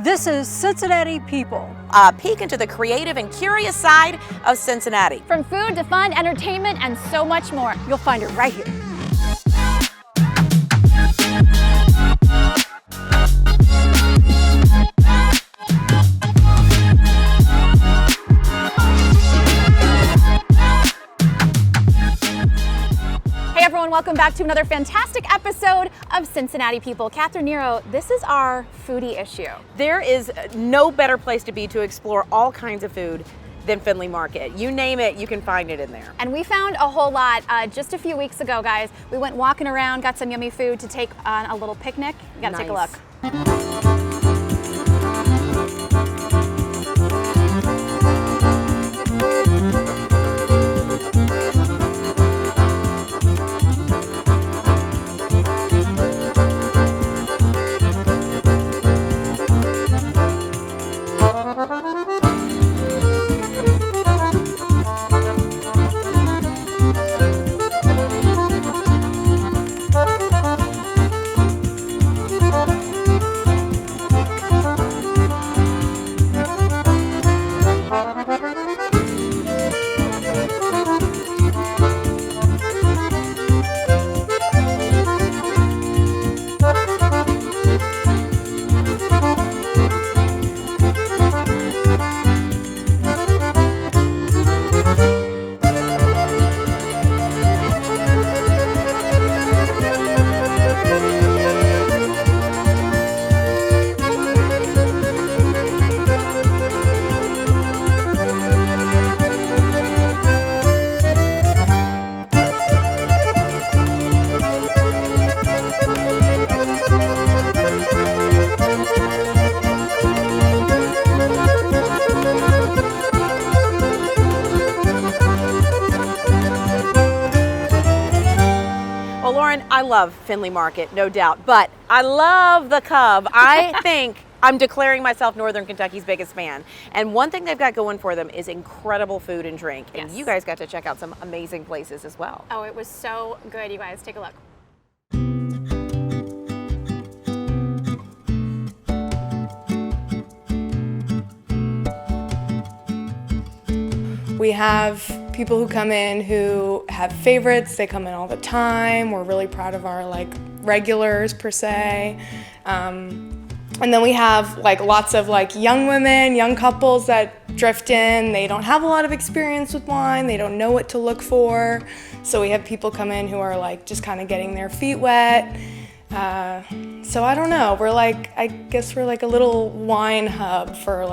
This is Cincinnati People. A peek into the creative and curious side of Cincinnati. From food to fun, entertainment, and so much more. You'll find it right here. Hey everyone, welcome back to another fantastic episode of Cincinnati People. Catherine Nero, this is our foodie issue. There is no better place to be to explore all kinds of food than Findlay Market. You name it, you can find it in there. And we found a whole lot just a few weeks ago, guys. We went walking around, got some yummy food to take on a little picnic. You gotta take a look. Well, Lauren, I love Findlay Market, no doubt, but I love the Cub. I think I'm declaring myself Northern Kentucky's biggest fan. And one thing they've got going for them is incredible food and drink. And you guys got to check out some amazing places as well. Oh, it was so good, you guys. Take a look. We have people who come in who have favorites. They come in all the time. We're really proud of our regulars per se. And then we have lots of young women, young couples that drift in. They don't have a lot of experience with wine. They don't know what to look for. So we have people come in who are just kind of getting their feet wet. So I don't know. We're I guess we're a little wine hub for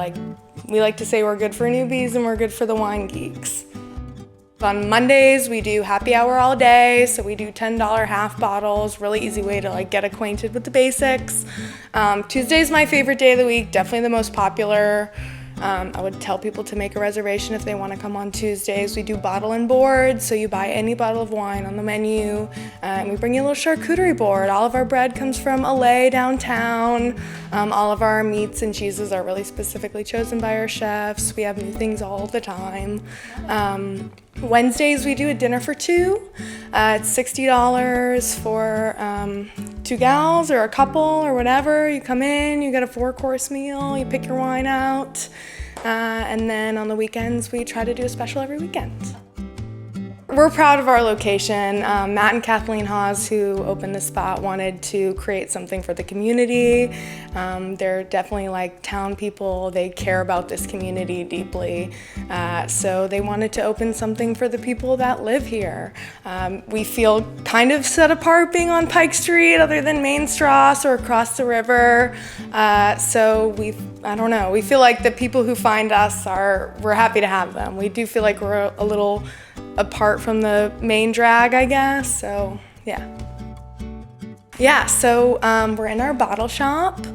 we like to say we're good for newbies and we're good for the wine geeks. On Mondays, we do happy hour all day, so we do $10 half bottles, really easy way to get acquainted with the basics. Tuesday's my favorite day of the week, definitely the most popular. I would tell people to make a reservation if they want to come on Tuesdays. We do bottle and board, so you buy any bottle of wine on the menu, and we bring you a little charcuterie board. All of our bread comes from LA downtown. All of our meats and cheeses are really specifically chosen by our chefs. We have new things all the time. Wednesdays we do a dinner for two. It's $60 for two gals or a couple or whatever. You come in, you get a 4-course meal, you pick your wine out, and then on the weekends we try to do a special every weekend. We're proud of our location. Matt and Kathleen Hawes, who opened the spot, wanted to create something for the community. They're definitely town people. They care about this community deeply. So they wanted to open something for the people that live here. We feel kind of set apart being on Pike Street other than Main Strasse or across the river. So I don't know, we feel like the people who find us we're happy to have them. We do feel like we're a little apart from the main drag, I guess, so yeah. Yeah, so we're in our bottle shop.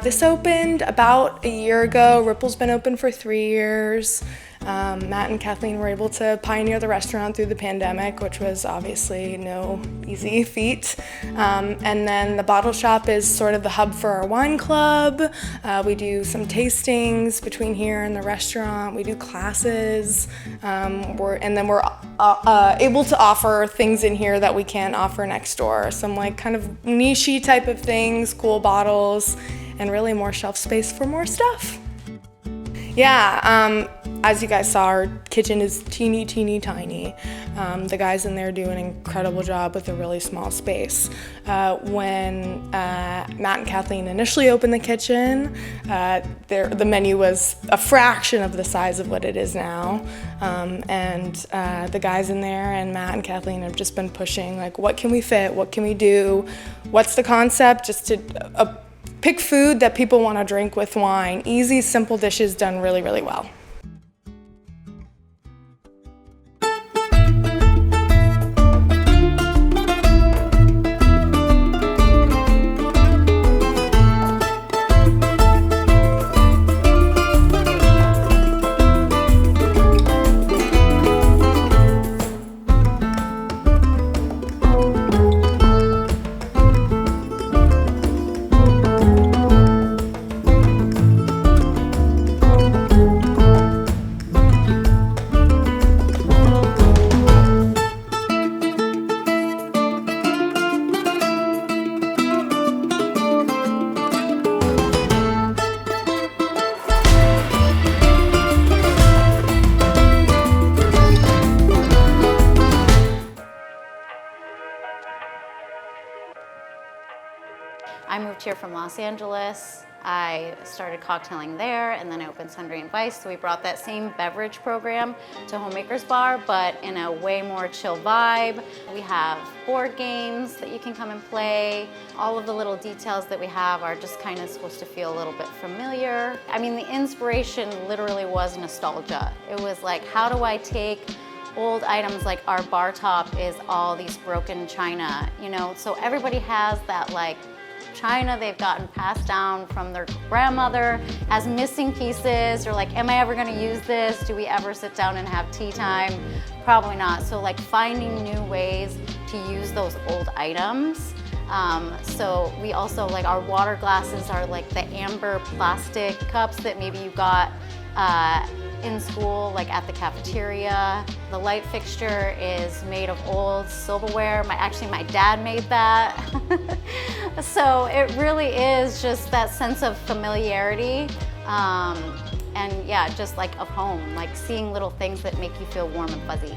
This opened about a year ago. Ripple's been open for 3 years. Matt and Kathleen were able to pioneer the restaurant through the pandemic, which was obviously no easy feat. And then the bottle shop is sort of the hub for our wine club. We do some tastings between here and the restaurant. We do classes. And then we're able to offer things in here that we can't offer next door. Some kind of niche-y type of things, cool bottles. and really more shelf space for more stuff. Yeah, as you guys saw, our kitchen is teeny tiny. The guys in there do an incredible job with a really small space. When Matt and Kathleen initially opened the kitchen, the menu was a fraction of the size of what it is now. And the guys in there and Matt and Kathleen have just been pushing, like, what can we fit? What can we do? What's the concept? Just to pick food that people want to drink with wine. Easy, simple dishes done really, really well. I moved here from Los Angeles. I started cocktailing there, and then I opened Sundry and Vice. So we brought that same beverage program to Homemaker's Bar, but in a way more chill vibe. We have board games that you can come and play. All of the little details that we have are just kind of supposed to feel a little bit familiar. I mean, the inspiration literally was nostalgia. It was like, how do I take old items, like our bar top is all these broken china, you know? So everybody has that, like, china they've gotten passed down from their grandmother, has missing pieces. You're like, am I ever gonna use this? Do we ever sit down and have tea time? Probably not. So like finding new ways to use those old items. So we also, like, our water glasses are like the amber plastic cups that maybe you got in school, like at the cafeteria. The light fixture is made of old silverware. My dad made that. So it really is just that sense of familiarity, and yeah, just like of home, like seeing little things that make you feel warm and fuzzy.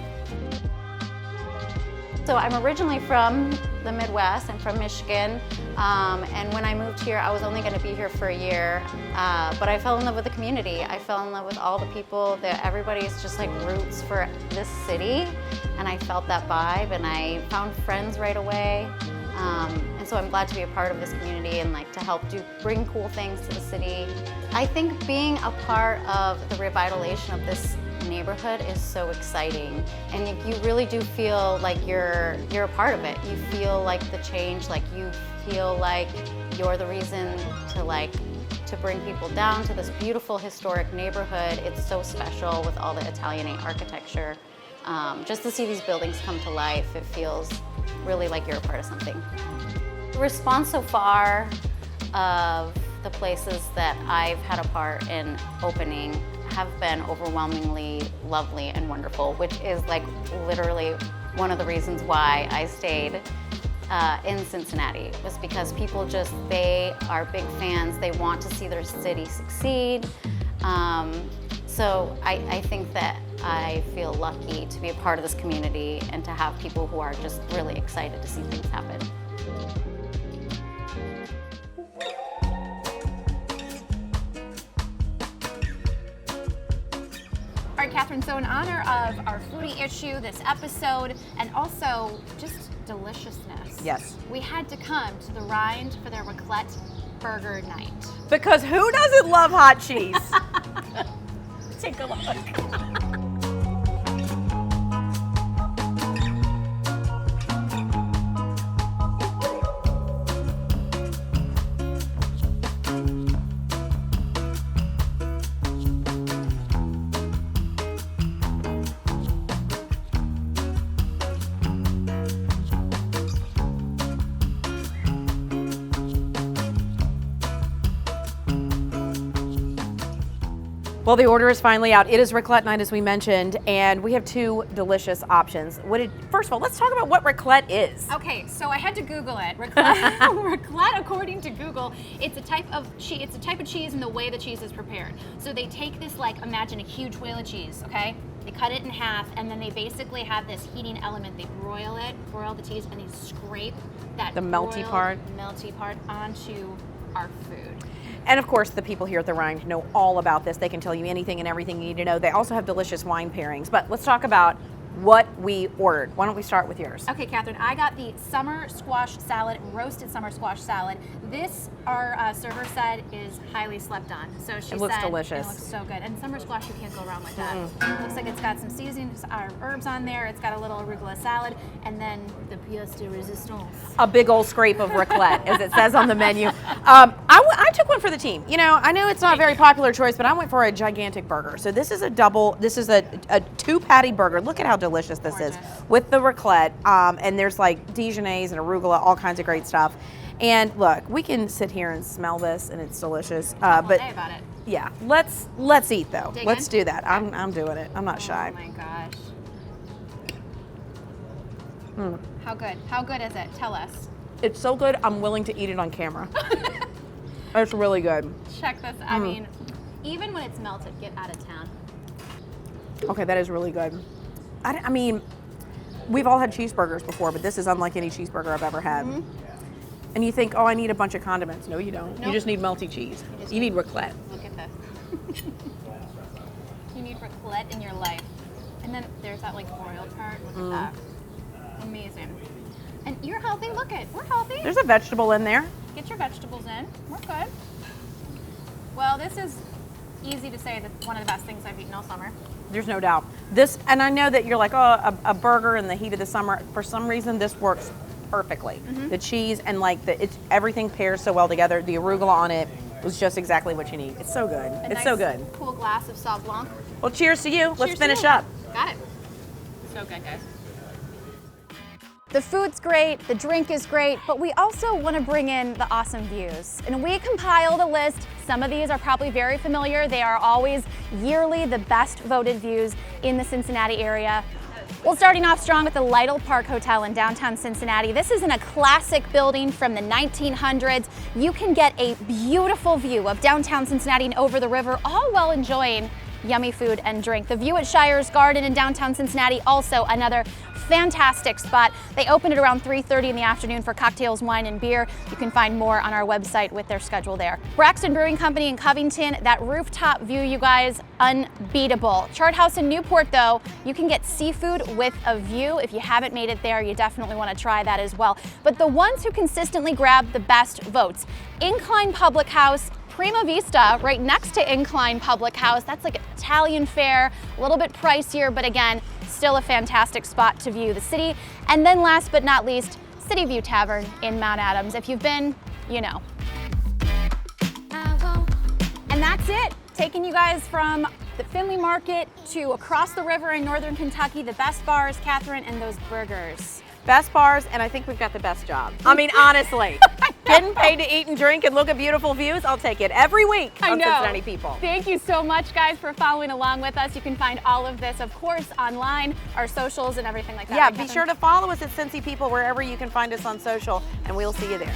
So I'm originally from the Midwest. I'm from Michigan, and when I moved here, I was only going to be here for a year, but I fell in love with the community. I fell in love with all the people. That everybody's just like roots for this city, and I felt that vibe, and I found friends right away. And so I'm glad to be a part of this community and like to help bring cool things to the city. I think being a part of the revitalization of this neighborhood is so exciting, and you really do feel like you're a part of it. You feel like the change, like you feel like you're the reason to bring people down to this beautiful historic neighborhood. It's so special with all the Italianate architecture. Just to see these buildings come to life, it feels really like you're a part of something. The response so far of the places that I've had a part in opening have been overwhelmingly lovely and wonderful, which is like literally one of the reasons why I stayed in Cincinnati, was because people they are big fans. They want to see their city succeed. So I think that I feel lucky to be a part of this community and to have people who are just really excited to see things happen. All right, Catherine, so in honor of our foodie issue this episode, and also just deliciousness, Yes. we had to come to the Rind for their raclette burger night. Because who doesn't love hot cheese? Take a look. Well, the order is finally out. It is raclette night, as we mentioned, and we have two delicious options. First of all, let's talk about what raclette is. Okay, so I had to Google it. Raclette, according to Google, it's a type of cheese. It's a type of cheese, and the way the cheese is prepared. So they take this, like, imagine a huge whale of cheese. Okay, they cut it in half, and then they basically have this heating element. They broil the cheese, and they scrape that melty part onto our food. And of course, the people here at the Rind know all about this. They can tell you anything and everything you need to know. They also have delicious wine pairings. But let's talk about what we ordered. Why don't we start with yours? Okay, Catherine, I got the summer squash salad, roasted summer squash salad. This, our server said, is highly slept on. So she It looks said delicious. It looks so good. And summer squash, you can't go wrong with that. Looks like it's got some seasonings, herbs on there. It's got a little arugula salad, and then the pièce de résistance. A big old scrape of raclette, as it says on the menu. I took one for the team. You know, I know it's not a very popular choice, but I went for a gigantic burger. So this is a two patty burger. Look at how delicious this is with the raclette. And there's like Dijonnaise and arugula, all kinds of great stuff. And look, we can sit here and smell this, and it's delicious. But Day about it. yeah, let's eat though. Dig Let's in? do that. I'm doing it. I'm not shy. Oh my gosh. How good? How good is it? Tell us. It's so good. I'm willing to eat it on camera. It's really good. Check this. I mean, even when it's melted, get out of town. Okay, that is really good. I mean, we've all had cheeseburgers before, but this is unlike any cheeseburger I've ever had. And you think, oh, I need a bunch of condiments. No, you don't. Nope. You just need melty cheese. You need raclette. Look at this. You need raclette in your life. And then there's that like broiled part. Look at that. Amazing. And you're healthy. Look it. We're healthy. There's a vegetable in there. Get your vegetables in. We're good. Well, this is easy to say that's one of the best things I've eaten all summer. There's no doubt. This, and I know that you're like, oh, a burger in the heat of the summer. For some reason, this works perfectly. The cheese and like everything pairs so well together. The arugula on it was just exactly what you need. It's so good. It's so good. Cool glass of Sauv Blanc. Well, cheers to you. Let's Cheers to finish you. up. Got it. So good, guys. The food's great, the drink is great, but we also want to bring in the awesome views. And we compiled a list. Some of these are probably very familiar. They are always yearly the best voted views in the Cincinnati area. Well, starting off strong with the Lytle Park Hotel in downtown Cincinnati. This is in a classic building from the 1900s. You can get a beautiful view of downtown Cincinnati and over the river, all while enjoying yummy food and drink. The view at Shire's Garden in downtown Cincinnati, also another fantastic spot. They open at around 3:30 in the afternoon for cocktails, wine, and beer. You can find more on our website with their schedule there. Braxton Brewing Company in Covington, that rooftop view, you guys, unbeatable. Chart House in Newport, though, you can get seafood with a view. If you haven't made it there, you definitely want to try that as well. But the ones who consistently grab the best votes, Incline Public House, Prima Vista, right next to Incline Public House. That's like Italian fare, a little bit pricier, but again, still a fantastic spot to view the city. And then last but not least, City View Tavern in Mount Adams. If you've been, you know. And that's it. Taking you guys from the Findlay Market to across the river in northern Kentucky, the best bars, Catherine, and those burgers. Best bars, and I think we've got the best job. I mean, honestly, getting paid to eat and drink and look at beautiful views, I'll take it every week on Cincinnati People. Thank you so much, guys, for following along with us. You can find all of this, of course, online, our socials and everything like that. Yeah, Right, be Catherine? sure to follow us at Cincy People wherever you can find us on social, and we'll see you there.